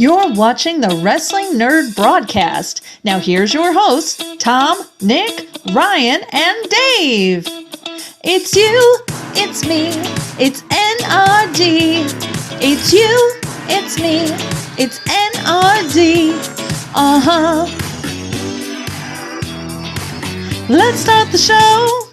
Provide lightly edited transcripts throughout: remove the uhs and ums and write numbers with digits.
You're watching the Wrestling Nerd broadcast. Now here's your hosts, Tom, Nick, Ryan, and Dave. It's you, it's me, it's NRD. It's you, it's me, it's NRD. Uh-huh. Let's start the show.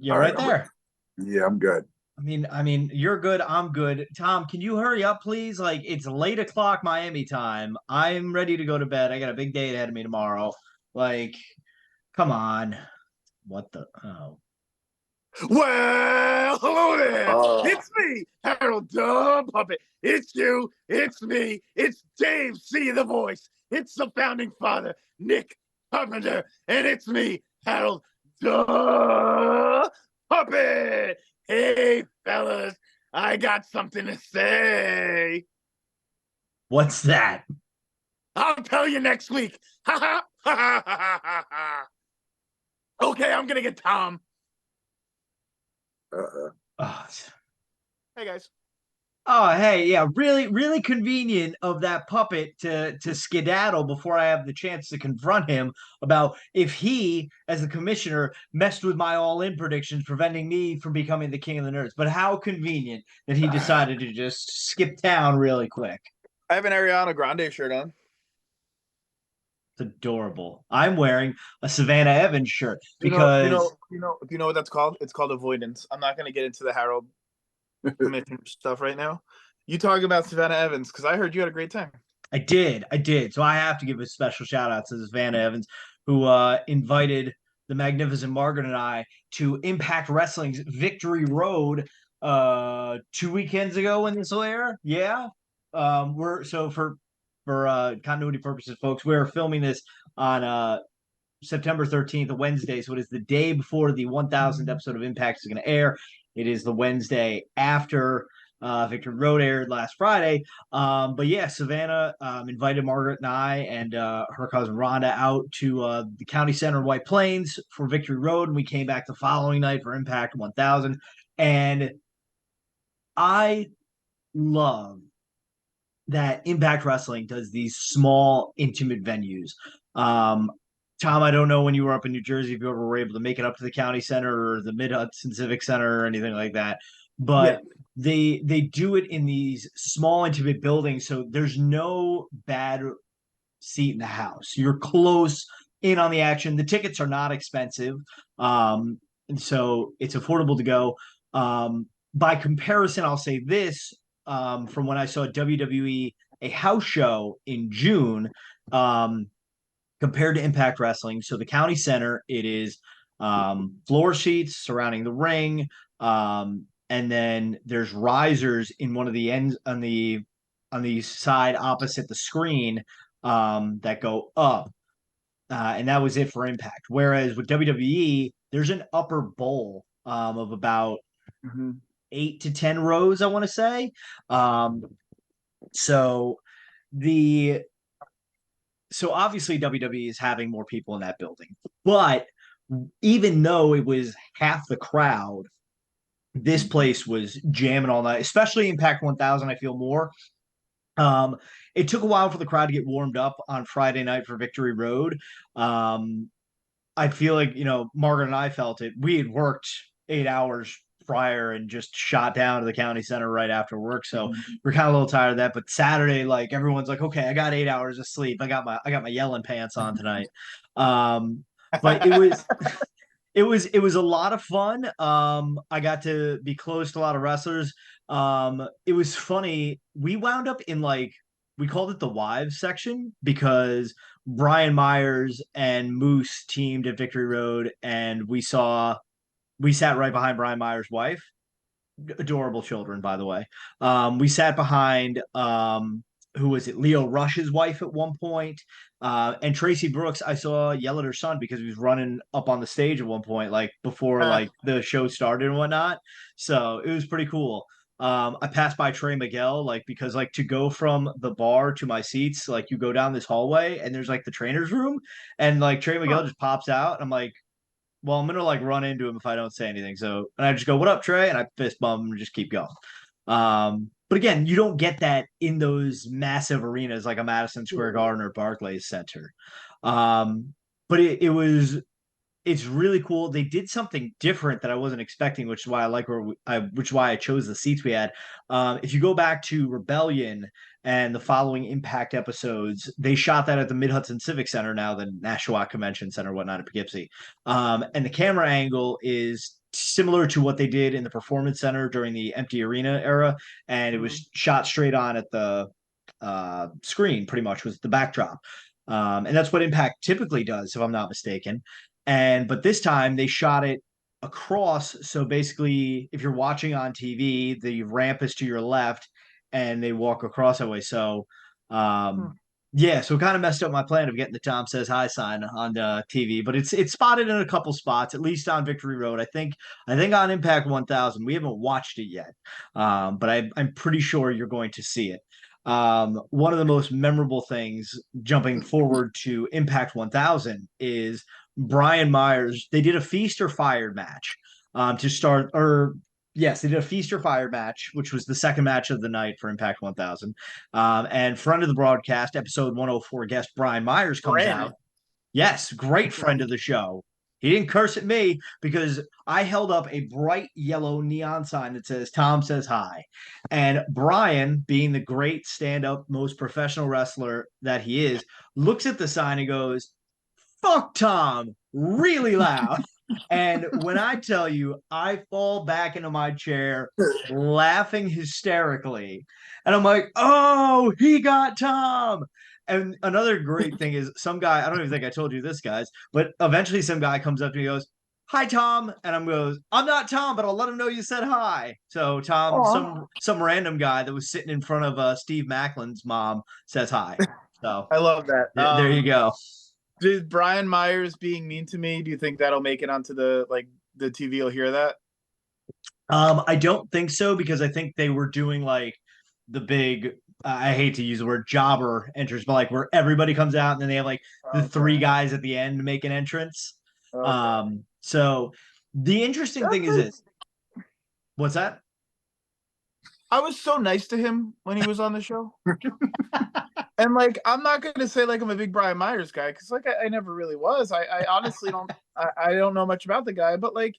You're right there. Yeah, I'm good. I mean, you're good. I'm good. Tom, can you hurry up, please? Like, it's late o'clock Miami time. I'm ready to go to bed. I got a big day ahead of me tomorrow. Like, come on. What the? Oh. Well, hello there. It's me, Harold Dub Puppet. It's you. It's me. It's DaveCTheVoice. It's the founding father, Nick Carpenter. And it's me, Harold Dub Puppet. Hey, fellas, I got something to say. What's that? I'll tell you next week. Ha ha ha ha ha ha. Okay, I'm gonna get Tom. Oh. Hey guys. Oh, hey, yeah, really convenient of that puppet to skedaddle before I have the chance to confront him about if he, as the commissioner, messed with my all-in predictions, preventing me from becoming the king of the nerds. But how convenient that he decided to just skip town really quick. I have an Ariana Grande shirt on. It's adorable. I'm wearing a Savannah Evans shirt because Do you know what that's called? It's called avoidance. I'm not going to get into the Harold commission stuff right now. You talk about Savannah Evans because I heard you had a great time. I did. So I have to give a special shout out to Savannah Evans, who invited the magnificent Margaret and I to Impact Wrestling's Victory Road 2 weekends ago when this will air. Yeah. We're so for continuity purposes, folks, we're filming this on September 13th, a Wednesday. So it is the day before the 1000th episode of Impact is going to air. It is the Wednesday after Victory Road aired last Friday. But yeah, Savannah invited Margaret and I and her cousin Rhonda out to the county center in White Plains for Victory Road. And we came back the following night for Impact 1000. And I love that Impact Wrestling does these small, intimate venues. Tom, I don't know when you were up in New Jersey if you ever were able to make it up to the county center or the Mid Hudson Civic Center or anything like that, but they do it in these small, intimate buildings, so there's no bad seat in the house. You're close in on the action. The tickets are not expensive, and so it's affordable to go. By comparison, I'll say this from when I saw WWE a house show in June. Compared to Impact Wrestling. So the county center, it is floor seats surrounding the ring. And then there's risers in one of the ends on the side opposite the screen that go up. And that was it for Impact. Whereas with WWE, there's an upper bowl of about 8 to 10 rows, I want to say. So obviously WWE is having more people in that building, but even though it was half the crowd, this place was jamming all night, especially Impact 1000. I feel more. It took a while for the crowd to get warmed up on Friday night for Victory Road. I feel like, Margaret and I felt it. We had worked 8 hours prior and just shot down to the county center right after work, so we're kind of a little tired of that. But Saturday, like, everyone's like, okay, I got 8 hours of sleep, I got my yelling pants on tonight. But it was a lot of fun. I got to be close to a lot of wrestlers. It was funny. We wound up in, like, we called it the wives section because Brian Myers and Moose teamed at Victory Road, and we sat right behind Brian Myers' wife. Adorable children, by the way. We sat behind who was it? Leo Rush's wife at one point. And Tracy Brooks, I saw yell at her son because he was running up on the stage at one point, like before like the show started and whatnot. So it was pretty cool. I passed by Trey Miguel, like, because like to go from the bar to my seats, like you go down this hallway and there's like the trainer's room, and like Trey Miguel just pops out. I'm like, well, I'm gonna like run into him if I don't say anything. So, and I just go, "What up, Trey?" And I fist bump him and just keep going. But again, you don't get that in those massive arenas like a Madison Square Garden or Barclays Center. But it's really cool. They did something different that I wasn't expecting, which is why I like which is why I chose the seats we had. If you go back to Rebellion and the following Impact episodes, they shot that at the Mid Hudson Civic Center, now the Nashua Convention Center, whatnot in Poughkeepsie. And the camera angle is similar to what they did in the Performance Center during the empty arena era, and it was shot straight on at the screen, pretty much was the backdrop. And that's what Impact typically does, if I'm not mistaken. But this time they shot it across. So basically, if you're watching on TV, the ramp is to your left and they walk across that way. So, yeah, so it kind of messed up my plan of getting the Tom Says Hi sign on TV, but it's spotted in a couple spots, at least on Victory Road. I think on Impact 1000. We haven't watched it yet, but I'm pretty sure you're going to see it. One of the most memorable things jumping forward to Impact 1000 is Brian Myers. They did a Feast or Fired match to start, or yes, they did a Feast or Fired match, which was the second match of the night for Impact 1000. And friend of the broadcast, episode 104 guest Brian Myers comes out. Yes, great friend of the show. He didn't curse at me because I held up a bright yellow neon sign that says Tom Says Hi. And Brian, being the great stand-up, most professional wrestler that he is, looks at the sign and goes, "Fuck Tom," really loud. And when I tell you, I fall back into my chair laughing hysterically. And I'm like, "Oh, he got Tom." And another great thing is some guy, I don't even think I told you this, guys, but eventually some guy comes up to me and goes, "Hi, Tom." And I'm goes, "I'm not Tom, but I'll let him know you said hi." So Tom, some random guy that was sitting in front of Steve Macklin's mom says hi. So I love that. There you go. Did Brian Myers being mean to me, do you think that'll make it onto the TV? You'll hear that? I don't think so, because I think they were doing like the big, I hate to use the word jobber entrance, but like where everybody comes out and then they have like the three guys at the end make an entrance. So the interesting thing is this. What's that? I was so nice to him when he was on the show. And like, I'm not going to say like I'm a big Brian Myers guy, because like I never really was. I honestly don't I don't know much about the guy, but like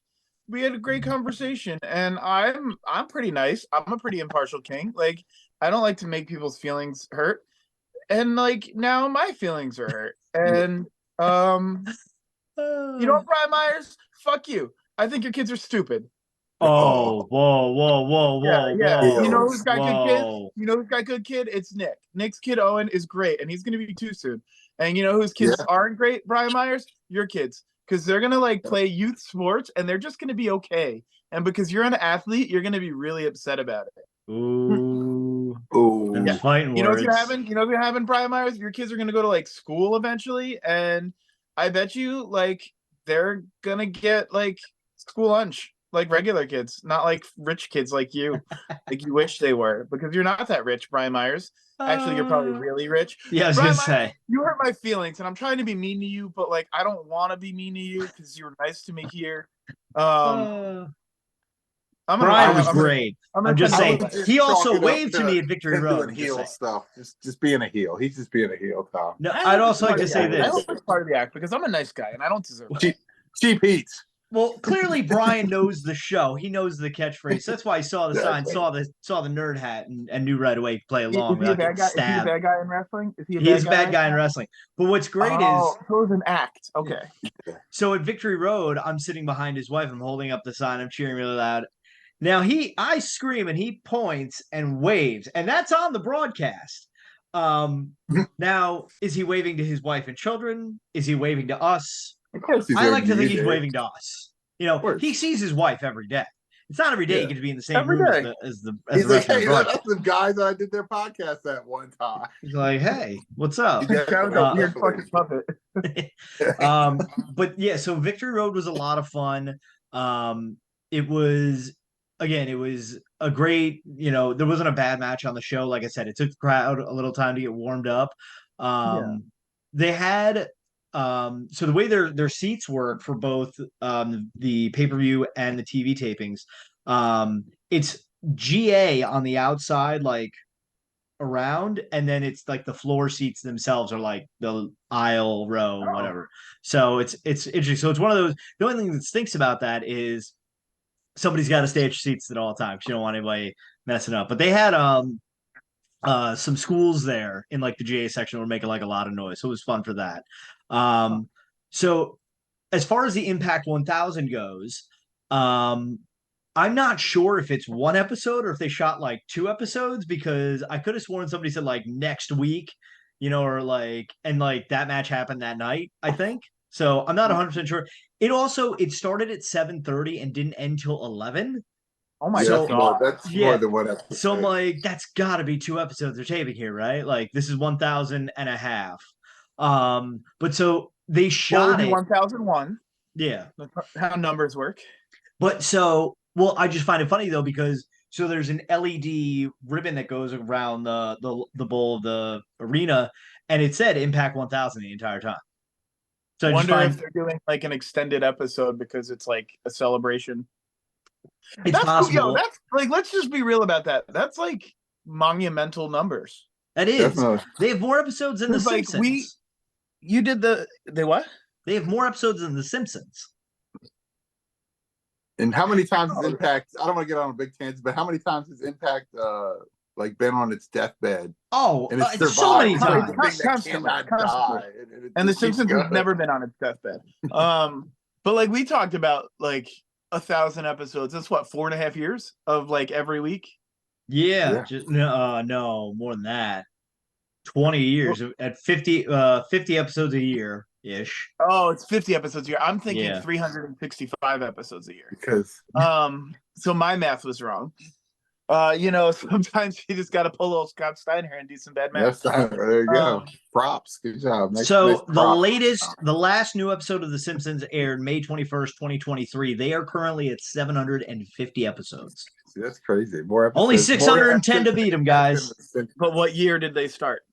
we had a great conversation, and I'm pretty nice. I'm a pretty impartial king. Like, I don't like to make people's feelings hurt. And like now my feelings are hurt. And you know what, Brian Myers? Fuck you. I think your kids are stupid. Oh, whoa. Yeah. You know who's got good kid? You know who's got good kid? It's Nick. Nick's kid Owen is great, and he's gonna be 2 soon. And you know whose kids aren't great, Brian Myers? Your kids. Because they're gonna like play youth sports and they're just gonna be okay. And because you're an athlete, you're gonna be really upset about it. Ooh. Yeah. Fighting you know words. what's gonna happen? You know what's gonna happen, Brian Myers? Your kids are gonna go to like school eventually, and I bet you like they're gonna get like school lunch. Like regular kids, not like rich kids like you. Like you wish they were, because you're not that rich, Brian Myers. Actually, you're probably really rich. Yeah, I was Brian gonna Myers, say. you hurt my feelings, and I'm trying to be mean to you, but like I don't want to be mean to you because you were nice to me here. Brian was great. I'm just saying. He also waved to me at Victory Road. Doing heel stuff, just being a heel. He's just being a heel, Tom. No, I'd also like to say this. I hope it's part of the act, because I'm a nice guy and I don't deserve it. Cheap Heats. Well, clearly Brian knows the show. He knows the catchphrase. That's why he saw the sign, saw the nerd hat, and knew right away to play along. Is he a bad guy? Is he a bad guy in wrestling? He is a bad guy in wrestling. But what's great is so it's an act. Okay. So at Victory Road, I'm sitting behind his wife. I'm holding up the sign. I'm cheering really loud. Now I scream and he points and waves, and that's on the broadcast. Now, is he waving to his wife and children? Is he waving to us? Of course I like to think he's waving to us. You know, he sees his wife every day. It's not every day you get to be in the same room as the He's like, hey, that's the guys that I did their podcast at one time. He's like, hey, what's up? Weird fucking puppet. But yeah, so Victory Road was a lot of fun. It was a great, there wasn't a bad match on the show. Like I said, it took the crowd a little time to get warmed up. They had so the way their seats work for both the pay-per-view and the TV tapings, it's GA on the outside, like around, and then it's like the floor seats themselves are like the aisle row, whatever. So it's interesting. So it's one of those. The only thing that stinks about that is somebody's got to stay at your seats at all times. You don't want anybody messing up. But they had some schools there in like the GA section were making like a lot of noise, so it was fun for that. So as far as the Impact 1000 goes, I'm not sure if it's one episode or if they shot like 2 episodes, because I could have sworn somebody said like next week, or like, and like that match happened that night, I think. So I'm not 100% sure. It started at 7:30 and didn't end till 11. Oh my God. That's Yeah. more than one episode. So I'm like, that's got to be 2 episodes they're taping here, right? Like this is 1,000 and a half. But so they shot it 1001. Yeah. How numbers work. But so, well, I just find it funny though, because so there's an LED ribbon that goes around the bowl of the arena, and it said Impact 1000 the entire time. So I wonder if they're doing like an extended episode because it's like a celebration. It's possible. Cool. Yo, that's like, let's just be real about that. That's like monumental numbers. That is. Definitely. They have more episodes than The Simpsons. You did they what? They have more episodes than The Simpsons. And how many times has Impact? I don't want to get on a big tangent, but how many times has Impact like been on its deathbed? Oh, and it's so many times. And The Simpsons has never been on its deathbed. But like we talked about, like 1,000 episodes. That's what, 4.5 years of like every week. Yeah. Just, no, more than that. 20 years at 50 episodes a year ish. Oh, it's 50 episodes a year. I'm thinking 365 episodes a year. Because so my math was wrong. Sometimes you just got to pull a little Scott Steiner and do some bad math. There you go. Props. Good job. Nice the last new episode of The Simpsons aired May 21st, 2023. They are currently at 750 episodes. See, that's crazy. More episodes. Only 610 to beat them, guys. But what year did they start?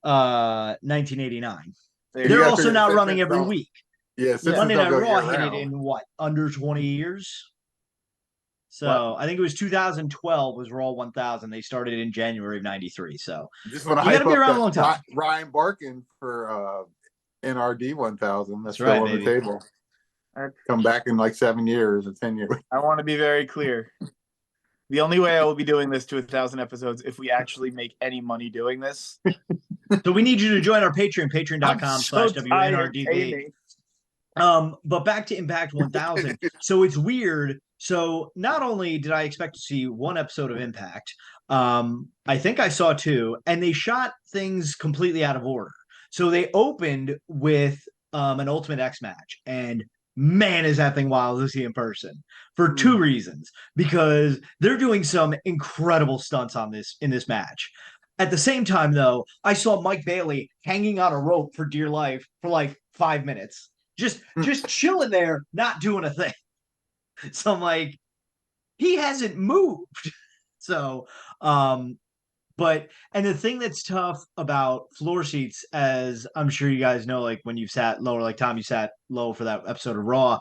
1989. They're also now running every week. Yeah, Monday Night Raw hit it in under 20 years. So I think it was 2012 was Raw 1000. They started in January of '93. So just want to you got to be around a long time. Ryan Barkin for NRD 1000. That's right, still on the table. Come back in like 7 years or 10 years. I want to be very clear. The only way I will be doing this to 1,000 episodes if we actually make any money doing this. So we need you to join our Patreon, patreon.com/WNRDB. But back to Impact 1000. So it's weird. So not only did I expect to see one episode of Impact, I think I saw 2, and they shot things completely out of order. So they opened with an Ultimate X match, and man, is that thing wild to see in person for 2 reasons. Because they're doing some incredible stunts in this match. At the same time, though, I saw Mike Bailey hanging on a rope for dear life for like 5 minutes, just chilling there, not doing a thing. So I'm like, he hasn't moved. So, and the thing that's tough about floor seats, as I'm sure you guys know, like when you've sat lower, like Tom, you sat low for that episode of Raw.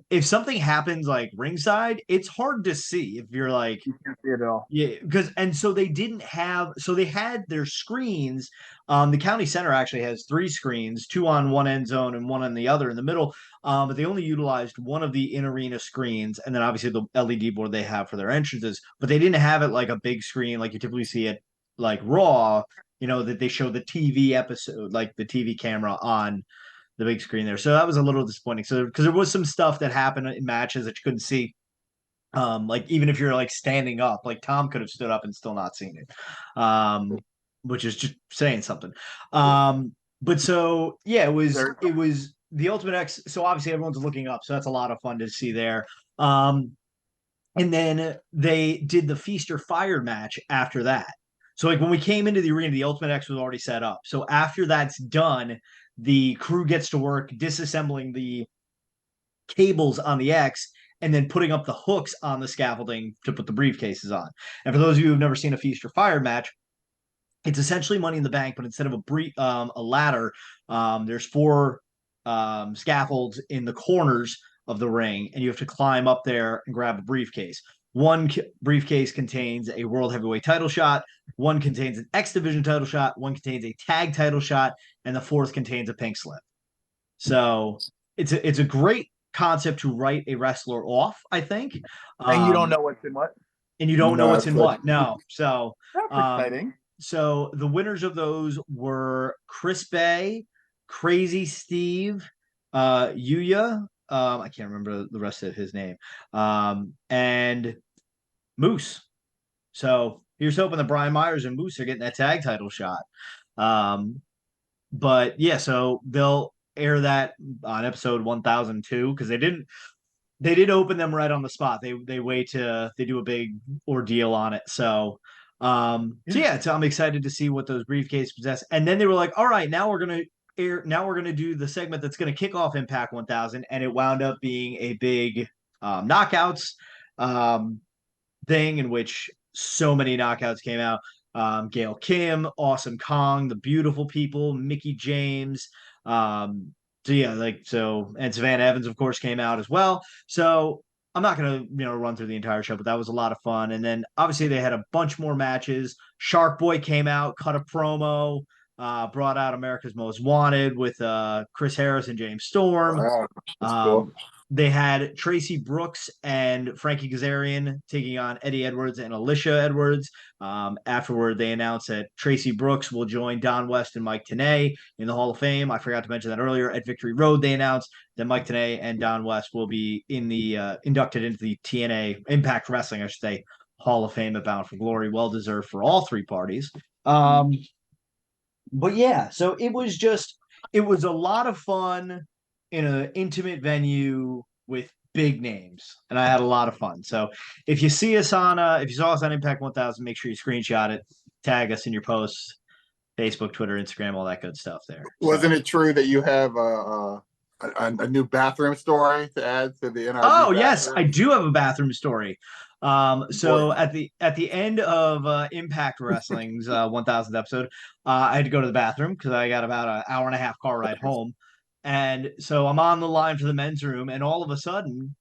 If something happens like ringside, it's hard to see if you're like, you can't see it at all. Yeah, they had their screens. The county center actually has 3 screens, 2 on one end zone and 1 on the other in the middle. But they only utilized one of the in-arena screens, and then obviously the LED board they have for their entrances. But they didn't have it like a big screen like you typically see at like Raw, that they show the TV episode, like the TV camera on the big screen there. So that was a little disappointing. So because there was some stuff that happened in matches that you couldn't see. Like even if you're like standing up, like Tom could have stood up and still not seen it. Which is just saying something. But so yeah, it was the Ultimate X. So obviously everyone's looking up, so that's a lot of fun to see there. And then they did the Feast or Fire match after that. So like when we came into the arena, the Ultimate X was already set up. So after that's done, the crew gets to work disassembling the cables on the X and then putting up the hooks on the scaffolding to put the briefcases on. And for those of you who've never seen a Feast or Fire match, It's essentially Money in the Bank, but instead of a ladder, there's 4 scaffolds in the corners of the ring, and you have to climb up there and grab a briefcase. One briefcase contains a world heavyweight title shot, one contains an X Division title shot, one contains a tag title shot, and the 4th contains a pink slip. So it's a great concept to write a wrestler off, I think. And you don't know what's in what? And you don't know what's in like, what. No. So That's exciting. so the winners of those were Chris Bay, Crazy Steve, Yuya. I can't remember the rest of his name. And Moose. So here's hoping that Brian Myers and Moose are getting that tag title shot. But yeah, so they'll air that on episode 1002 because they did open them right on the spot. They wait to they do a big ordeal on it. So yeah, so I'm excited to see what those briefcases possess. And then they were like, all right, now we're gonna do the segment that's gonna kick off Impact 1000, and it wound up being a big knockouts thing in which so many knockouts came out. Gail Kim, Awesome Kong, the Beautiful People, Mickey James. So yeah, and Savannah Evans, of course, came out as well. So I'm not gonna run through the entire show, but that was a lot of fun. And then obviously they had a bunch more matches. Shark Boy came out, cut a promo, brought out America's Most Wanted with Chris Harris and James Storm. Wow, that's cool. They had Tracy Brooks and Frankie Kazarian taking on Eddie Edwards and Alicia Edwards. Afterward, they announced that Tracy Brooks will join Don West and Mike Tenay in the Hall of Fame. I forgot to mention that earlier. At Victory Road, they announced that Mike Tenay and Don West will be inducted into the TNA Impact Wrestling, I should say, Hall of Fame at Bound for Glory. Well deserved for all 3 parties. But yeah, so it was a lot of fun in an intimate venue with big names, and I had a lot of fun. So if you saw us on Impact 1000, make sure you screenshot it, tag us in your posts, Facebook, Twitter, Instagram, all that good stuff there. Wasn't it true that you have a new bathroom story to add to the NRD? Oh yes, I do have a bathroom story. So at the end of Impact Wrestling's 1000th episode, I had to go to the bathroom because I got about an hour and a half car ride home. And so I'm on the line for the men's room, and all of a sudden,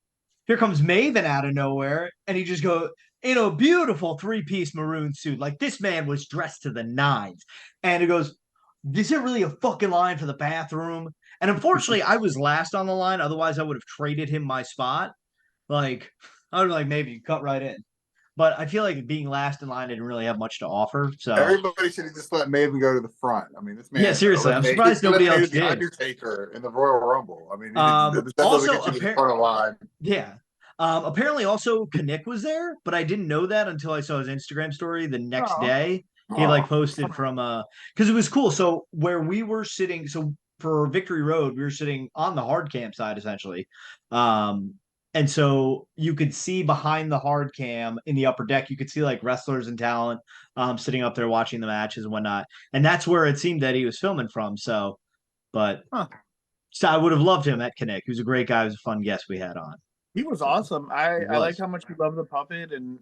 here comes Maven out of nowhere, and he just goes in a beautiful 3-piece maroon suit. Like, this man was dressed to the nines. And he goes, is there really a fucking line for the bathroom? And unfortunately, I was last on the line. Otherwise, I would have traded him my spot. Like, I would have maybe cut right in. But I feel like being last in line didn't really have much to offer. So everybody should have just let Maven go to the front. I mean, this man. Yeah, seriously, I'm surprised nobody else did. The Undertaker in the Royal Rumble. I mean, that also doesn't get you to the front of the line. Yeah. Apparently, also Kinnick was there, but I didn't know that until I saw his Instagram story the next day. He posted from because it was cool. So where we were sitting, so for Victory Road, we were sitting on the hard cam side essentially. And so you could see behind the hard cam in the upper deck, you could see like wrestlers and talent sitting up there watching the matches and whatnot. And that's where it seemed that he was filming from. So I would have loved him at Kinnick. He was a great guy. He was a fun guest we had on. He was awesome. I like how much he loved the puppet, and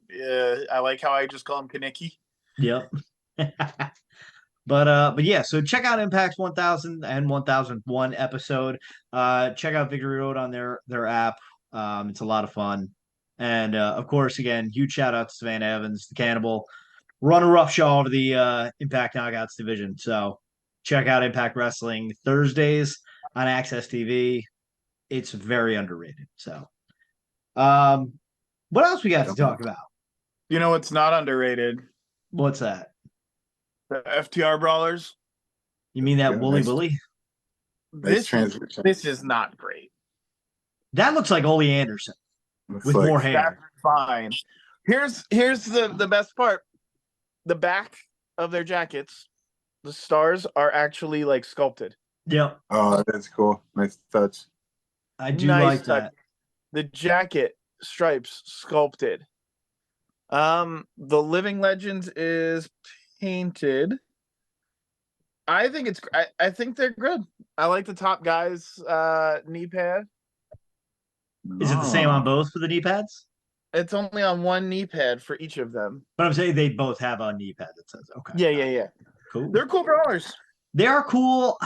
I like how I just call him Kaneki. Yep. But yeah, so check out Impact's 1000 and 1001 episode. Check out Victory Road on their app. It's a lot of fun. And of course, again, huge shout out to Savannah Evans, the Cannibal, runner roughshod of the Impact Knockouts division. So check out Impact Wrestling Thursdays on Access TV. It's very underrated. So what else we got to talk about? You know what's not underrated? What's that? The FTR Brawlers. You mean that Wooly Bully? This is not great. That looks like Ole Anderson with more hair. That's fine. Here's the best part. The back of their jackets, the stars are actually like sculpted. Yep. Oh, that's cool. Nice touch. I do like that. The jacket stripes sculpted. The Living Legends is painted. I think they're good. I like the top guy's knee pad. Is it the same on both for the knee pads? It's only on one knee pad for each of them. But I'm saying they both have a knee pad that says okay. Yeah. Cool. They're cool brawlers. They are cool.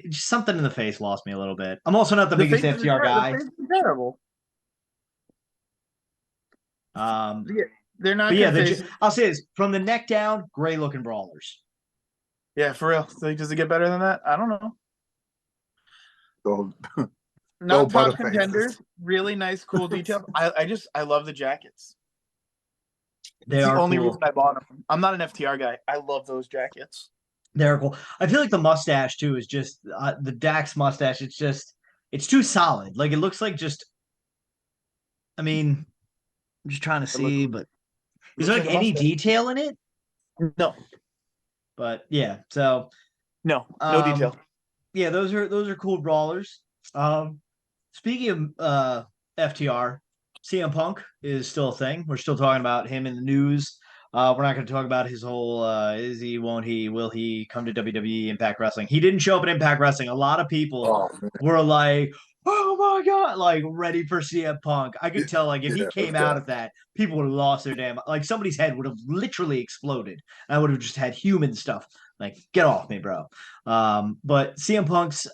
Just something in the face lost me a little bit. I'm also not the biggest FTR guy. The face is terrible. They're not. I'll say this: from the neck down, gray looking brawlers. Yeah, for real. So does it get better than that? I don't know. Not top contenders. Really nice, cool details. I love the jackets. It's the only reason I bought them. I'm not an FTR guy. I love those jackets. They're cool. I feel like the mustache too is just the Dax mustache. It's too solid. Like it looks like just. I mean, I'm just trying to see, but is there like any detail in it? No. But yeah, so no detail. Yeah, those are cool brawlers. Speaking of FTR, CM Punk is still a thing. We're still talking about him in the news. We're not going to talk about his whole is he, won't he, will he come to WWE Impact Wrestling. He didn't show up at Impact Wrestling. A lot of people were like, oh my God, like ready for CM Punk. I could tell like if he came out of that, people would have lost their damn, like somebody's head would have literally exploded. I would have just had human stuff. Like, get off me, bro. But CM Punk's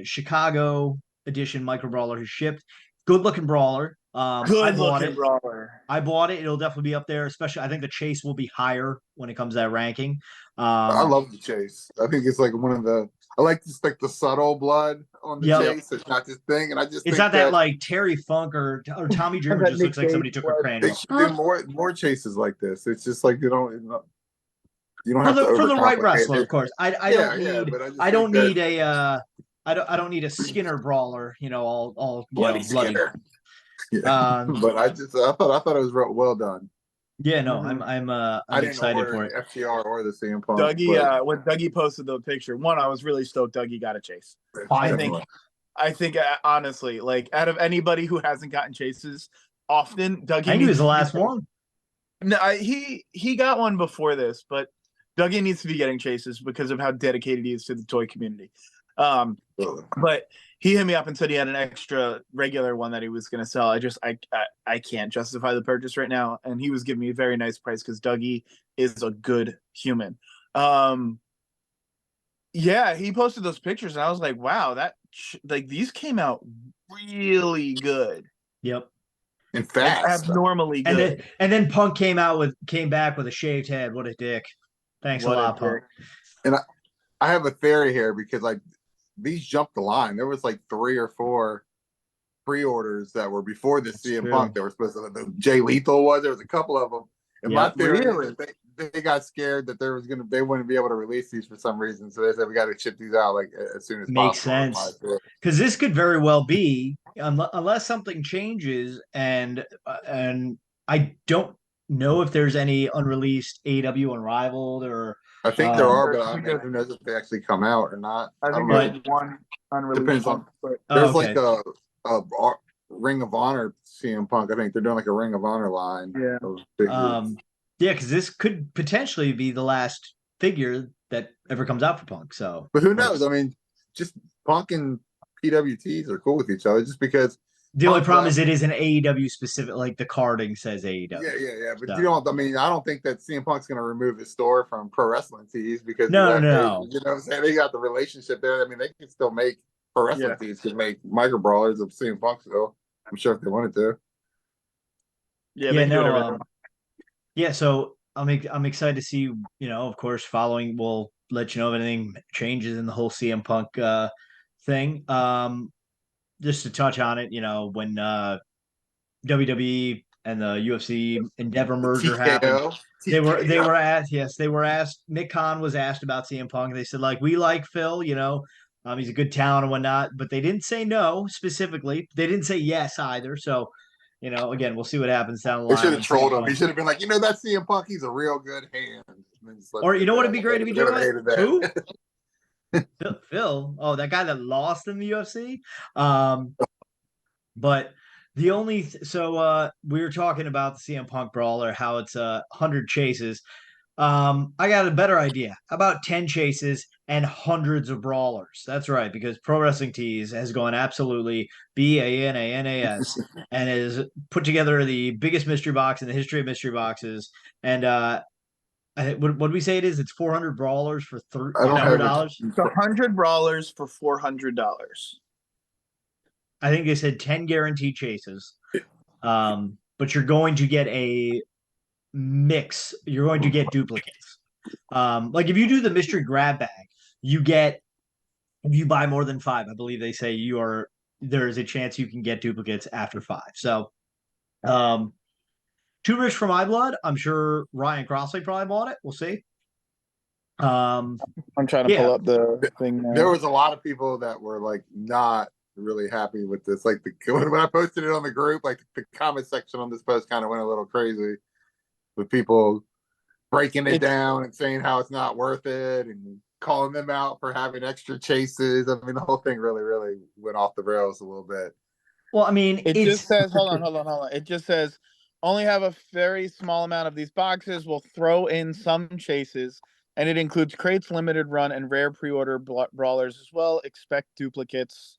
Chicago edition micro brawler has shipped. Good looking brawler. Good looking brawler. I bought it. It'll definitely be up there. Especially, I think the chase will be higher when it comes to that ranking. I love the chase. I think it's like one of the. I like just like the subtle blood on the chase. It's not this thing, and I just it's not that like Terry Funk or Tommy Dreamer just looks like somebody took a crane. They should do more chases like this. It's just like you don't have for the right wrestler, of course. I don't need a Skinner brawler. All bloody. Yeah. But I thought it was well done. Yeah, no, I'm excited for it. FTR or the CM Punk. Dougie, when Dougie posted the picture, I was really stoked Dougie got a chase. I think honestly, like out of anybody who hasn't gotten chases often, Dougie. I think he was the last one. No, he got one before this, but Dougie needs to be getting chases because of how dedicated he is to the toy community. But he hit me up and said he had an extra regular one that he was going to sell. I can't justify the purchase right now. And he was giving me a very nice price because Dougie is a good human. Yeah, he posted those pictures and I was like, wow, these came out really good. Yep. And fast. Like, abnormally good. And then Punk came back with a shaved head. What a dick. Thanks a lot, Punk. And I have a theory here because like these jumped the line. There was like 3 or 4 pre-orders that were before the CM Punk. They were supposed to. The Jay Lethal was. There was a couple of them. And my theory is they got scared that they wouldn't be able to release these for some reason. So they said we got to ship these out like as soon as possible. Makes sense. Because this could very well be unless something changes, and I don't know if there's any unreleased AEW Unrivaled or. I think there are, but I don't know who knows if they actually come out or not. I think there's one unreleased. Depends on. There's like a Ring of Honor CM Punk. I think they're doing like a Ring of Honor line. Yeah. Yeah, because this could potentially be the last figure that ever comes out for Punk. So, but who knows? I mean, just Punk and PWTees are cool with each other, just because. The only problem is it is an AEW specific, like the carding says AEW. Yeah. But I don't think that CM Punk's going to remove his store from Pro Wrestling Tees because no. You know what I'm saying? They got the relationship there. I mean, they can still make Pro Wrestling Tees can make micro brawlers of CM Punk still. I'm sure if they wanted to. Yeah, so I'm excited to see. Of course, we'll let you know if anything changes in the whole CM Punk thing. Just to touch on it, when WWE and the UFC Endeavor merger happened, they were asked. Nick Khan was asked about CM Punk. They said like, we like Phil, he's a good talent and whatnot, but they didn't say no specifically. They didn't say yes either. So, again, we'll see what happens down the line. They should have trolled him. He should have been like, that's CM Punk. He's a real good hand. Or what would be great if he did that? Who? Phil, that guy that lost in the UFC. But the only we were talking about the CM Punk brawler, how it's 100 chases. I got a better idea. About 10 chases and hundreds of brawlers. That's right, because Pro Wrestling Tees has gone absolutely BANANAS and has put together the biggest mystery box in the history of mystery boxes. And What did we say it is? It's 400 brawlers for I don't have $100. it. It's 100 brawlers for $400. I think they said 10 guaranteed chases. But you're going to get a mix. You're going to get duplicates. Like if you do the mystery grab bag, you get, if you buy more than 5, I believe they say there is a chance you can get duplicates after 5. So, too rich for my blood. I'm sure Ryan Crossley probably bought it. We'll see. I'm trying to Yeah. pull up the thing now. There was a lot of people that were like not really happy with this. Like when I posted it on the group, like the comment section on this post kind of went a little crazy with people breaking it down and saying how it's not worth it and calling them out for having extra chases. I mean, the whole thing really, really went off the rails a little bit. Well, I mean, it just says, hold on. It just says, only have a very small amount of these boxes. We'll throw in some chases, and it includes crates, limited run, and rare pre-order brawlers as well. Expect duplicates.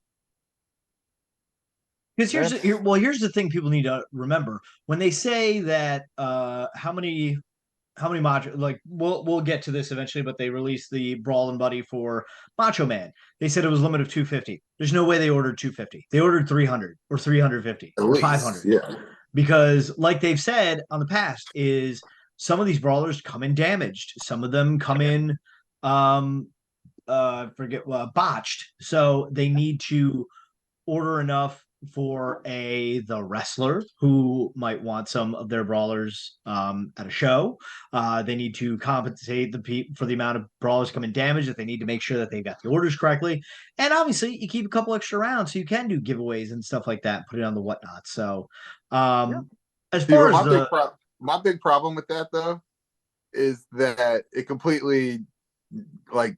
Because here's the thing people need to remember when they say that how many modules, like we'll get to this eventually, but they released the Brawl and Buddy for Macho Man. They said it was limit of 250. There's no way they ordered 250. They ordered 300 or 350 or 500. Yeah. Because like they've said on the past is some of these brawlers come in damaged. Some of them come in botched. So they need to order enough for the wrestler who might want some of their brawlers at a show. They need to compensate for the amount of brawlers coming damaged. That they need to make sure that they've got the orders correctly. And obviously, you keep a couple extra rounds so you can do giveaways and stuff like that. Put it on the whatnot. So, as far as my big problem with that though is that it completely like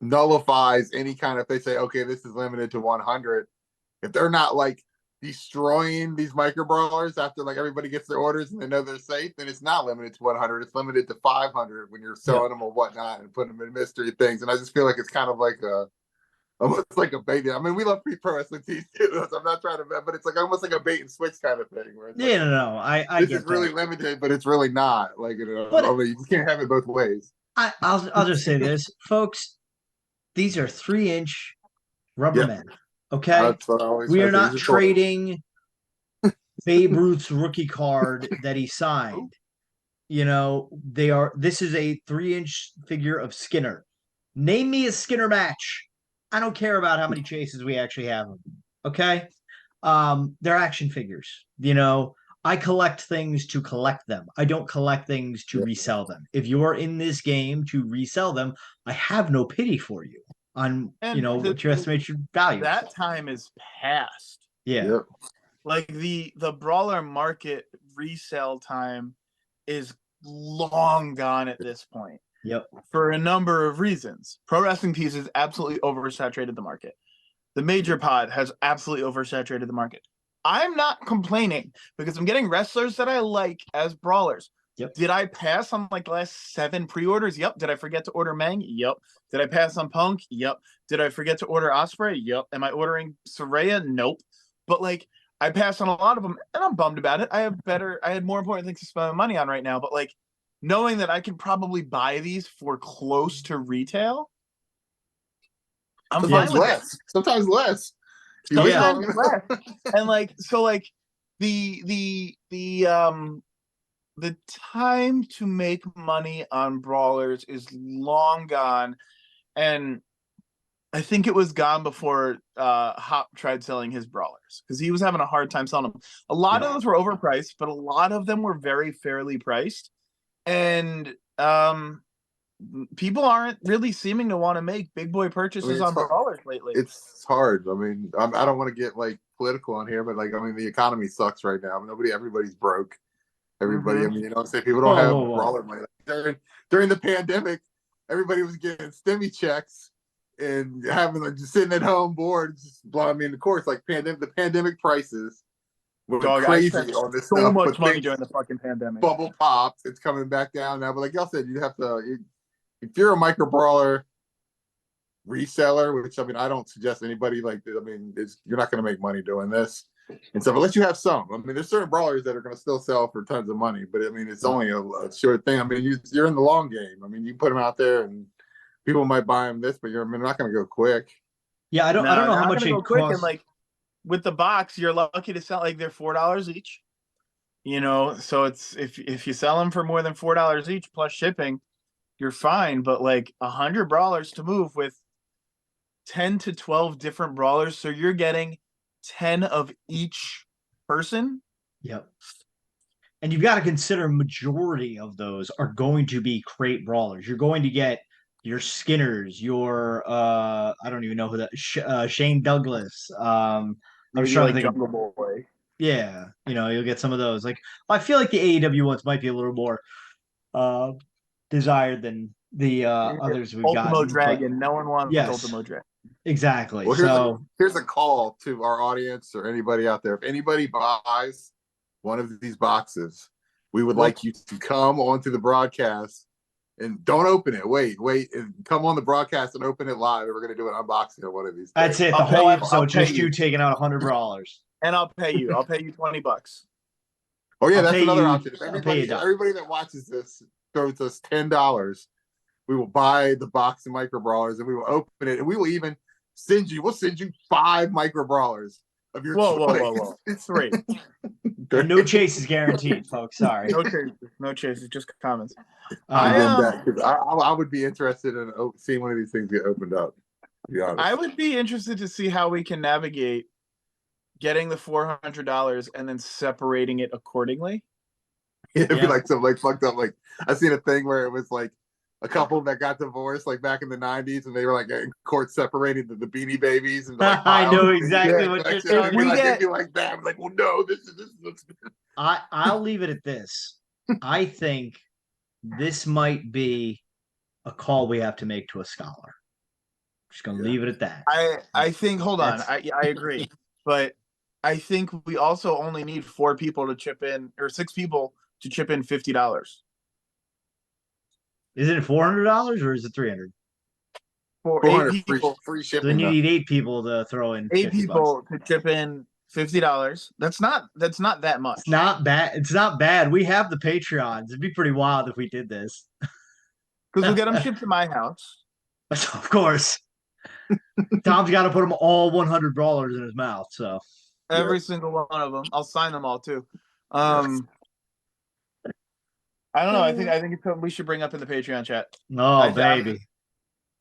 nullifies any kind of, they say, okay, this is limited to 100. If they're not like destroying these micro brawlers after like everybody gets their orders and they know they're safe, then it's not limited to 100. It's limited to 500 when you're selling them or whatnot and putting them in mystery things. And I just feel like it's kind of like almost like a bait. I mean, we love pro wrestling tees too, so I'm not trying to, but it's like almost like a bait and switch kind of thing. Where it's like, no. I this get is really limited, but it's really not. Like, I mean, you can't have it both ways. I'll just say this, folks. These are 3-inch rubber men. Okay, we are not trading Babe Ruth's rookie card that he signed. You know, this is a 3-inch figure of Skinner. Name me a Skinner match. I don't care about how many chases we actually have. Okay, they're action figures. You know, I collect things to collect them. I don't collect things to resell them. If you're in this game to resell them, I have no pity for you on what you estimate your value. That time is past. Yeah. Yep. Like the brawler market resale time is long gone at this point. Yep. For a number of reasons. Pro Wrestling Tees has absolutely oversaturated the market. The Major Pod has absolutely oversaturated the market. I'm not complaining because I'm getting wrestlers that I like as brawlers. Yep. Did I pass on like the last 7 pre-orders? Yep. Did I forget to order Meng? Yep. Did I pass on Punk? Yep. Did I forget to order Osprey? Yep. Am I ordering Saraya? Nope. But like I passed on a lot of them and I'm bummed about it. I had more important things to spend my money on right now. But like knowing that I could probably buy these for close to retail, I'm sometimes fine with less. it. Sometimes less. Sometimes less. And like so like the time to make money on brawlers is long gone, and I think it was gone before Hop tried selling his brawlers because he was having a hard time selling them. A lot of those were overpriced, but a lot of them were very fairly priced, and people aren't really seeming to want to make big boy purchases on brawlers lately. It's hard. I mean, I don't want to get like political on here, but like, I mean, the economy sucks right now. Everybody's broke. Everybody, I mean, you know what I'm saying? People don't have brawler money. Like, during the pandemic, everybody was getting stimmy checks and having like just sitting at home bored. Just, I mean, of course, like the pandemic prices were crazy on this so stuff. much money during the fucking pandemic. Bubble pops. It's coming back down now. But like y'all said, you have to. If you're a micro brawler reseller, which I mean, I don't suggest anybody like. I mean, you're not going to make money doing this. and stuff. Unless you have some. I mean, there's certain brawlers that are going to still sell for tons of money, but I mean, it's only a short thing. I mean, you're in the long game. I mean, you put them out there, and people might buy them this, but you're not going to go quick. Yeah, I don't know how much it go quick. And costs. like with the box, you're lucky to sell like they're $4 each. You know, so it's if you sell them for more than $4 each plus shipping, you're fine. But like 100 brawlers to move with 10 to 12 different brawlers, so you're getting 10 of each person. Yep. And you've got to consider majority of those are going to be crate brawlers. You're going to get your Skinners, your I don't even know who that Shane Douglas. I was trying to think Jungle Boy. Yeah, you'll get some of those. Like I feel like the AEW ones might be a little more desired than the others we've got. Ultimo Dragon. No one wants Ultimo Dragon. Exactly. Well, so here's a call to our audience or anybody out there. If anybody buys one of these boxes, we would like you to come onto the broadcast and don't open it. Wait, and come on the broadcast and open it live. We're going to do an unboxing of one of these. That's it. The whole episode, just you taking out $100. And I'll pay you. I'll pay you $20. Oh yeah, that's another option. If everybody that watches this throws us $10, we will buy the box of micro brawlers and we will open it, and we will even send you 5 micro brawlers of your choice. Whoa. It's 3. No chase is guaranteed, folks. Sorry. No chases, just comments. I would be interested in seeing one of these things get opened up, to be honest. I would be interested to see how we can navigate getting the $400 and then separating it accordingly. It'd be like something like fucked up. Like I seen a thing where it was like a couple that got divorced like back in the 90s, and they were like in court separating the Beanie Babies and like, I know exactly what you're talking about. It'd be like that. I'm like, well, no, this looks good. I'll leave it at this. I think this might be a call we have to make to a scholar. Just gonna leave it at that. I think. Hold on. I agree, but I think we also only need 4 people to chip in, or 6 people to chip in $50. Is it $400 or is it $300? For 8 people, free shipping. So then you need 8 people to throw in. 8 people to chip in $50. That's not that much. It's not bad. It's not bad. We have the Patreons. It'd be pretty wild if we did this. Because we'll get them shipped to my house. Of course. Tom's got to put them all 100 brawlers in his mouth. So every single one of them. I'll sign them all too. I don't know. I think it's something we should bring up in the Patreon chat. Oh, baby.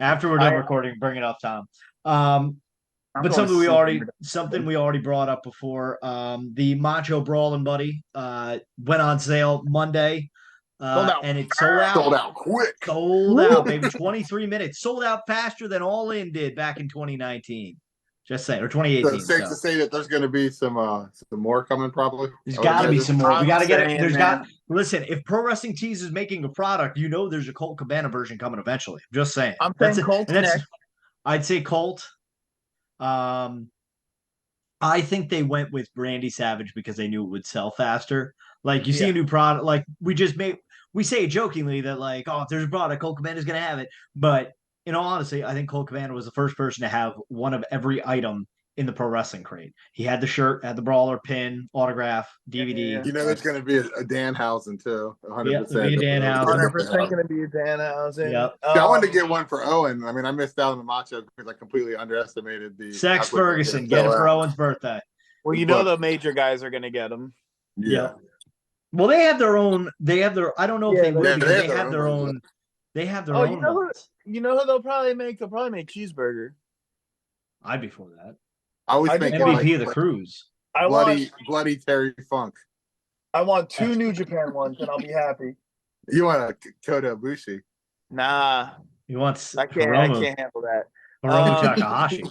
After we're done recording, bring it up, Tom. But something we already brought up before. The Macho Brawling Buddy went on sale Monday. And it sold out. Sold out quick. Sold out, baby. 23 minutes. Sold out faster than All In did back in 2019. Just saying, or 2018. So it's safe to say that there's going to be some more coming, probably. There's got to be some more. We got to get it. Listen, if Pro Wrestling Tees is making a product, there's a Colt Cabana version coming eventually. I'm just saying. I'm saying Colt next. I'd say Colt. I think they went with Randy Savage because they knew it would sell faster. Like you see a new product, like we say it jokingly that like, oh, if there's a product, Colt Cabana is going to have it, but. In all honesty, I think Colt Cabana was the first person to have one of every item in the pro wrestling crate. He had the shirt, had the brawler, pin, autograph, DVD. There's going to be a Danhausen too. 100%. Yeah, be a Danhausen. 100% going to be a Danhausen. Yep. I wanted to get one for Owen. I mean, I missed out on the Macho because I completely underestimated the. Sex Ferguson, get it for Owen's birthday. Well, the major guys are going to get them. Yeah. Well, they have their own. I don't know if they will because they have their own. They have their own ones. You know who they'll probably make? They'll probably make Cheeseburger. I'd be for that. I always make MVP of the cruise. Bloody Terry Funk. I want 2 New Japan ones, and I'll be happy. You want a Kota Ibushi? Nah. He wants. I can't handle that. Hiromu Takahashi.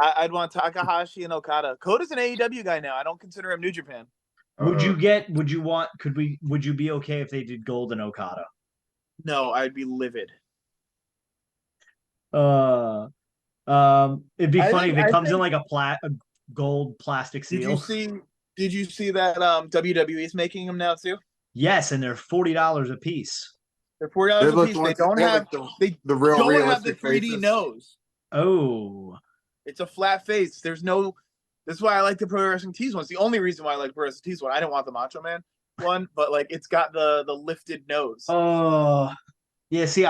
I'd want Takahashi and Okada. Kota's an AEW guy now. I don't consider him New Japan. Would you be okay if they did Gold and Okada? No, I'd be livid. It'd be funny if it comes in like a gold plastic seal. Did you see that WWE is making them now too? Yes, and they're $40 a piece. They're $40 a piece. They don't have the real realistic 3D faces. nose. Oh. It's a flat face. There's no This is why I like the Pro Wrestling Tees one. It's the only reason why I like Pro Wrestling Tees one. I didn't want the Macho Man one, but like it's got the lifted nose. Oh, yeah. See,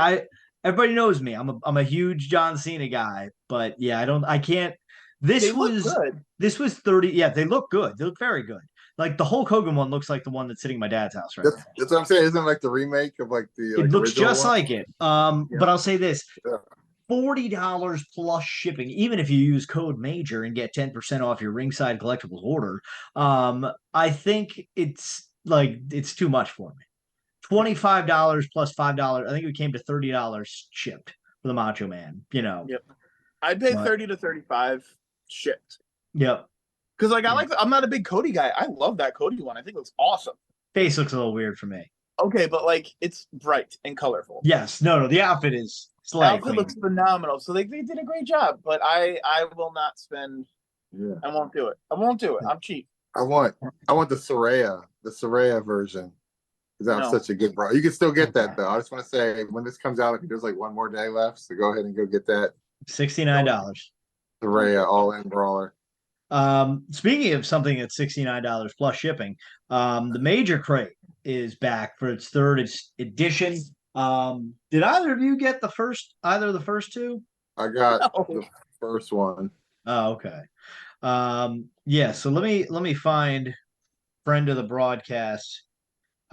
everybody knows me. I'm a huge John Cena guy, but yeah, I can't. This was good. This was 30. Yeah, they look good. They look very good. Like the Hulk Hogan one looks like the one that's sitting in my dad's house right now. That's what I'm saying. Isn't it like the remake of like the It looks original just one? like it. But I'll say this. Yeah. $40 plus shipping, even if you use code MAJOR and get 10% off your Ringside Collectibles order. I think it's too much for me. $25 plus $5. I think it came to $30 shipped for the Macho Man. Yep. I'd pay 30 to 35 shipped. Yep. Because I'm not a big Cody guy. I love that Cody one. I think it looks awesome. Face looks a little weird for me. Okay, but like it's bright and colorful. Yes. No. The outfit is slightly. The outfit looks phenomenal. So they did a great job. But I will not spend. Yeah. I won't do it. I'm cheap. I want the Saraya version. Because that was such a good bra. You can still get that though. I just want to say when this comes out, if there's like one more day left, so go ahead and go get that. $69. Saraya all-in brawler. Speaking of something at $69 plus shipping, the Major Crate is back for its third edition. Did either of you get either of the first two? I got the first one. Oh, okay. Yeah, so let me find friend of the broadcast,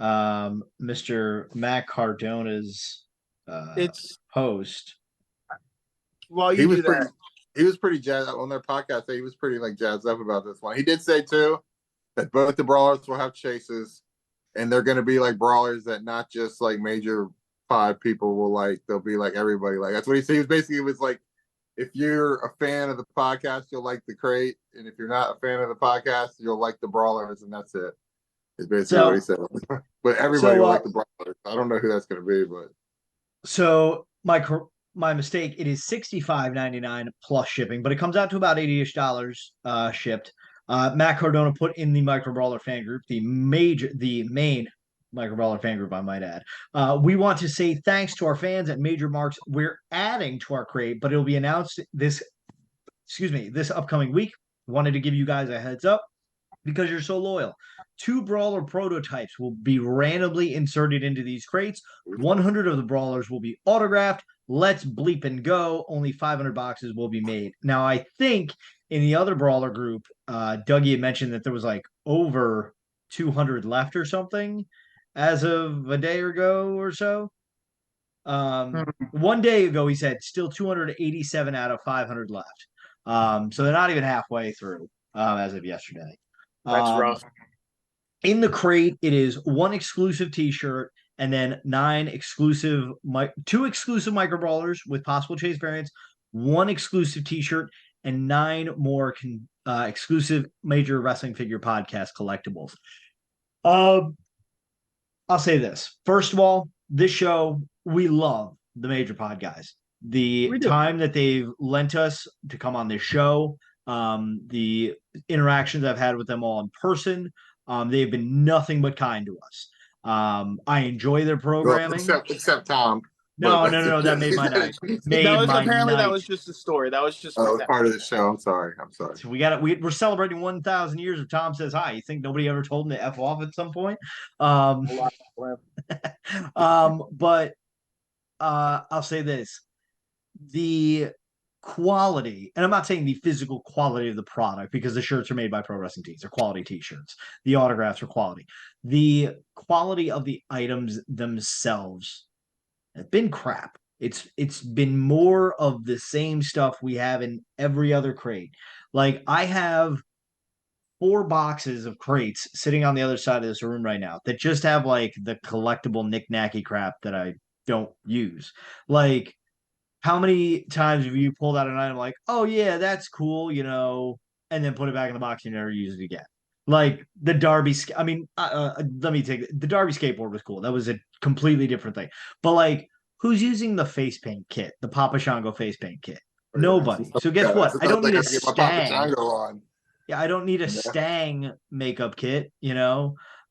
Mr. Matt Cardona's post. Well, he was pretty jazzed up on their podcast. He was pretty like jazzed up about this one. He did say too that both the brawlers will have chases, and they're going to be like brawlers that not just like major pod people will like. They'll be like everybody. Like that's what he said. He was basically like, if you're a fan of the podcast, you'll like the crate, and if you're not a fan of the podcast, you'll like the brawlers, and that's it. Is basically what he said. But everybody will like the brawlers. I don't know who that's going to be, but so my mistake. It is $65.99 plus shipping, but it comes out to about $80-ish shipped. Matt Cardona put in the Micro Brawler fan group, the main Micro Brawler fan group, I might add. We want to say thanks to our fans at Major Marks. We're adding to our crate, but it'll be announced this upcoming week. Wanted to give you guys a heads up because you're so loyal. 2 Brawler prototypes will be randomly inserted into these crates. 100 of the Brawlers will be autographed. Let's bleep and go. Only 500 boxes will be made. Now, I think in the other Brawler group, Dougie had mentioned that there was like over 200 left or something as of a day ago or so. One day ago, he said still 287 out of 500 left. So they're not even halfway through as of yesterday. That's rough. In the crate, it is 1 exclusive T-shirt and then 2 exclusive Micro Brawlers with possible chase variants, 1 exclusive T-shirt, and 9 more exclusive Major Wrestling Figure Podcast collectibles. I'll say this. First of all, this show, we love the Major Pod guys. The time that they've lent us to come on this show, the interactions I've had with them all in person, they've been nothing but kind to us. I enjoy their programming. Except Tom. No, that made my night. That was just a story. That was just part of the show. I'm sorry. So we're celebrating 1,000 years of Tom Says Hi. You think nobody ever told him to F off at some point? But I'll say this. The quality, and I'm not saying the physical quality of the product because the shirts are made by Pro Wrestling Tees. They're quality T-shirts. The autographs are quality. The quality of the items themselves have been crap. It's been more of the same stuff we have in every other crate. Like I have 4 boxes of crates sitting on the other side of this room right now that just have like the collectible knick-knacky crap that I don't use. Like, how many times have you pulled out an item like, oh yeah, that's cool, and then put it back in the box and never use it again? Like the Derby, let me take the Derby skateboard was cool. That was a completely different thing. But like, who's using the face paint kit, the Papa Shango face paint kit? Nobody. So guess what? I don't need a Stang. Yeah, I don't need a Stang makeup kit,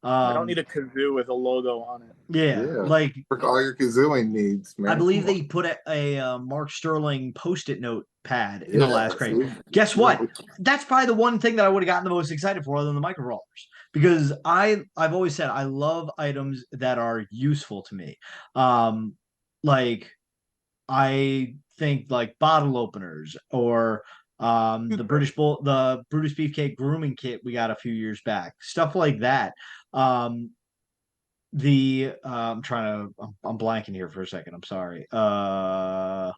I don't need a kazoo with a logo on it. Yeah, like for all your kazooing needs, man. I believe they put a Mark Sterling Post-it note pad in the last crate. Guess what? That's probably the one thing that I would have gotten the most excited for, other than the micro brawlers, because I've always said I love items that are useful to me. Like I think like bottle openers or the Brutus Beefcake grooming kit we got a few years back, stuff like that. I'm blanking here for a second. I'm sorry. Cannot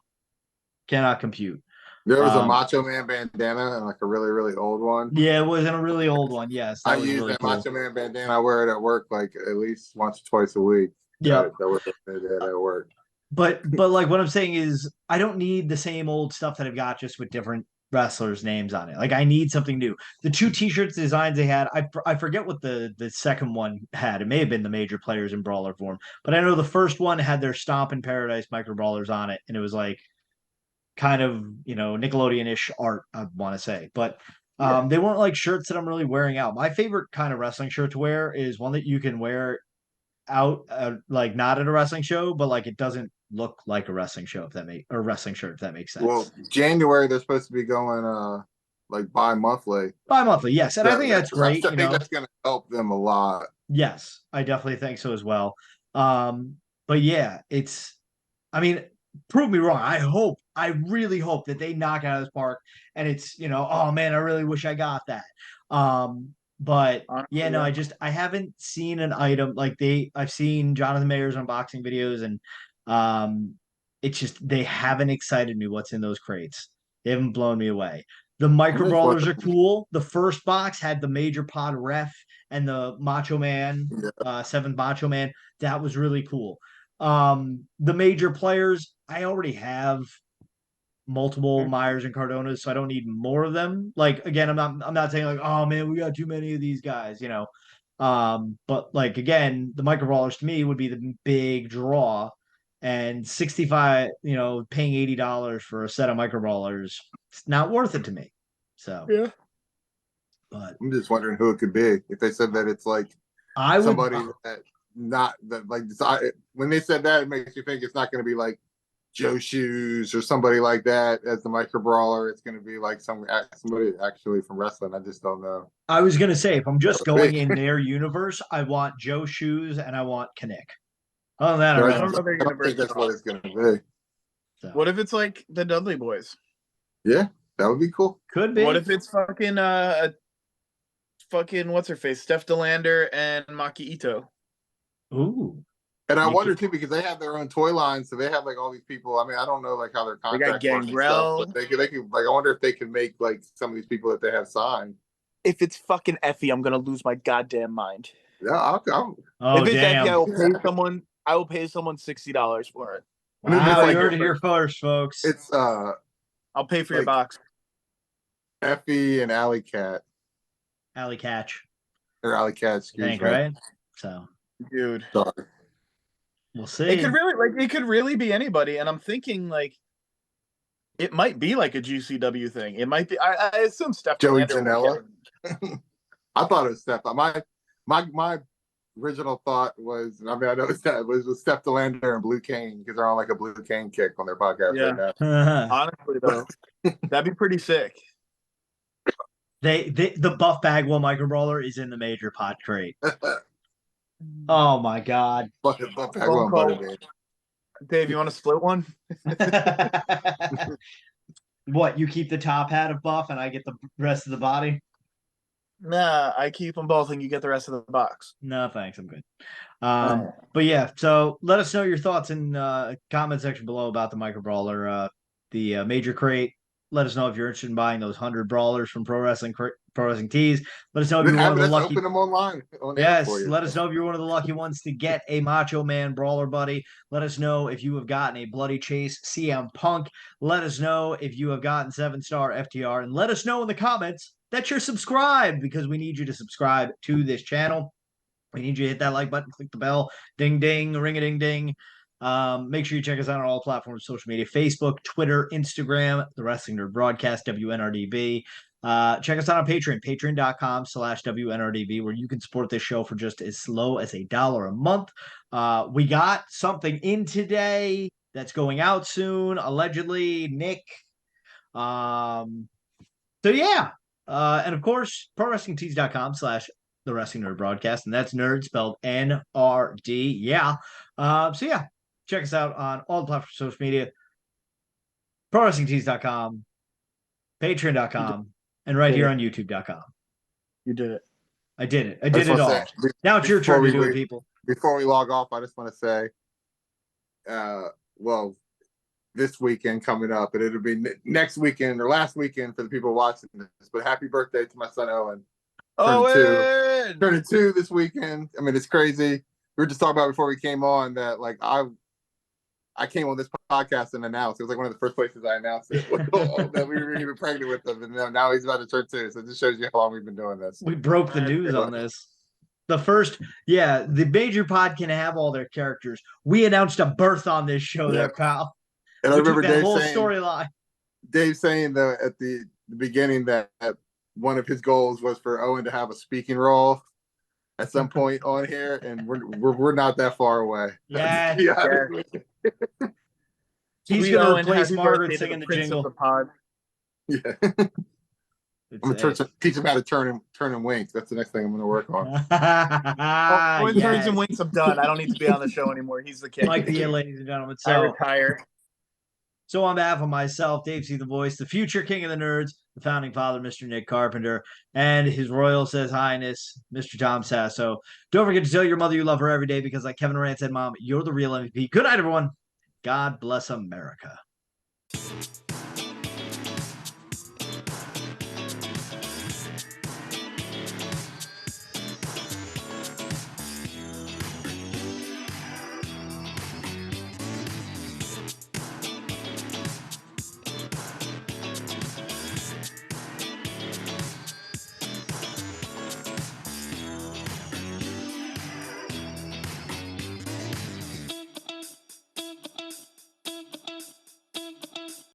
compute. There was a Macho Man bandana and like a really, really old one. Yeah, it was in a really old one. Yes, I use that cool Macho Man bandana. I wear it at work like at least once or twice a week. Yeah, that was at work. But like what I'm saying is I don't need the same old stuff that I've got just with different wrestlers' names on it. Like I need something new. The 2 t-shirts designs they had, I forget what the second one had. It may have been the major players in brawler form, but I know the first one had their Stomp in Paradise micro brawlers on it, and it was like kind of, Nickelodeon-ish art, I want to say. But they weren't like shirts that I'm really wearing out. My favorite kind of wrestling shirt to wear is one that you can wear out like not at a wrestling show, but like it doesn't look like a wrestling show, or wrestling shirt, if that makes sense. Well, January they're supposed to be going like bi-monthly. Yes, and I think that's great. I think that's going to help them a lot. Yes, I definitely think so as well. But yeah, prove me wrong. I really hope that they knock it out of this park, and it's oh man, I really wish I got that. But yeah, no, I haven't seen an item like I've seen Jonathan Mayer's unboxing videos, and it's just they haven't excited me what's in those crates. They haven't blown me away. The micro brawlers are cool. The first box had the major pod ref and the Macho Man, 7th Macho Man. That was really cool. The major players, I already have multiple Myers and Cardonas, so I don't need more of them. Like again, I'm not saying like, oh man, we got too many of these guys, but like again, the micro brawlers to me would be the big draw, and 65, paying $80 for a set of micro brawlers, it's not worth it to me. So yeah, but I'm just wondering who it could be. If they said that it's like somebody that not that like when they said that, it makes you think it's not going to be like Joe Shoes or somebody like that as the micro brawler. It's going to be like somebody actually from wrestling. I just don't know. I was going to say, if I'm just going in their universe, I want Joe Shoes and I want Kinnick. Other than that, I don't think that's what it's going to be. So. What if it's like the Dudley Boys? Yeah, that would be cool. Could be. What if it's fucking what's her face, Steph DeLander and Maki Ito? Ooh. And I wonder too, because they have their own toy line, so they have like all these people. I mean, I don't know like how their contracts work and stuff, but they could like. I wonder if they can make like some of these people that they have signed. If it's fucking Effie, I'm gonna lose my goddamn mind. Yeah, I'll oh, if it's damn. Effie, I will pay someone $60 for it. Wow, you heard it here first, folks. It's I'll pay for your box. Effie and Alley Cat. Alley Catch. Or Alley Cat, excuse me. Right? So, dude. Sorry. We'll see. It could really be anybody, and I'm thinking like it might be like a GCW thing. It might be. I assume Steph Joey Janela. I thought it was Steph. My original thought was, I mean, I noticed that it was Steph DeLander and Blue Cane, because they're on like a Blue Cane kick on their podcast right now. Honestly, though, that'd be pretty sick. The Buff Bagwell micro brawler is in the major pot crate. Oh my god! Fucking Buff Bagwell, Dave, you want to split one? What, you keep the top hat of Buff and I get the rest of the body? Nah, I keep them both and you get the rest of the box. No, thanks. I'm good. But yeah, so let us know your thoughts in comment section below about the micro brawler, the major crate. Let us know if you're interested in buying those 100 brawlers from Pro Wrestling Tees. Let us know if you're one of the lucky. Open them online. Yes, let us know if you're one of the lucky ones to get a Macho Man Brawler Buddy. Let us know if you have gotten a Bloody Chase CM Punk. Let us know if you have gotten 7-star FTR, and let us know in the comments that you're subscribed, because we need you to subscribe to this channel. We need you to hit that like button, click the bell, ding ding, ring a ding ding. Make sure you check us out on all platforms, social media, Facebook, Twitter, Instagram, the Wrestling Nerd Broadcast, WNRDB. Check us out on Patreon, patreon.com/WNRDB, where you can support this show for just as low as $1 a month. We got something in today that's going out soon, allegedly, Nick. So yeah. And of course, ProWrestlingTees.com/The Wrestling Nerd Broadcast, and that's nerd spelled NRD. Yeah. So yeah, check us out on all the platforms, social media, ProWrestlingTees.com, Patreon.com, and right here on YouTube.com. You did it. I did it. I did it all. Say, Now it's your turn to do it, people. Before we log off, I just want to say, well, this weekend coming up, and it'll be next weekend or last weekend for the people watching this. But happy birthday to my son Owen. Turning 2 this weekend. I mean, it's crazy. We were just talking about before we came on that like I came on this podcast and announced. It was like one of the first places I announced it that we were even pregnant with him, and now he's about to turn 2. So it just shows you how long we've been doing this. We broke the news on this. The first, the major pod can have all their characters. We announced a birth on this show there, pal. And I remember that whole storyline. Dave saying though at the beginning that one of his goals was for Owen to have a speaking role at some point on here, and we're not that far away. Yeah. He's Sweet gonna Owen, replace happy Margaret birthday to singing the Prince jingle. of the pod. Yeah. I'm gonna teach him how to turn and wink. That's the next thing I'm gonna work on. When turns and winks, I'm done. I don't need to be on the show anymore. He's the king. Like the ladies and gentlemen. I retire. So on behalf of myself, DaveCTheVoice, the future king of the nerds, the founding father, Mr. Nick Carpenter, and His Royal Says Highness, Mr. Tom Sasso, don't forget to tell your mother you love her every day because like Kevin Durant said, Mom, you're the real MVP. Good night, everyone. God bless America.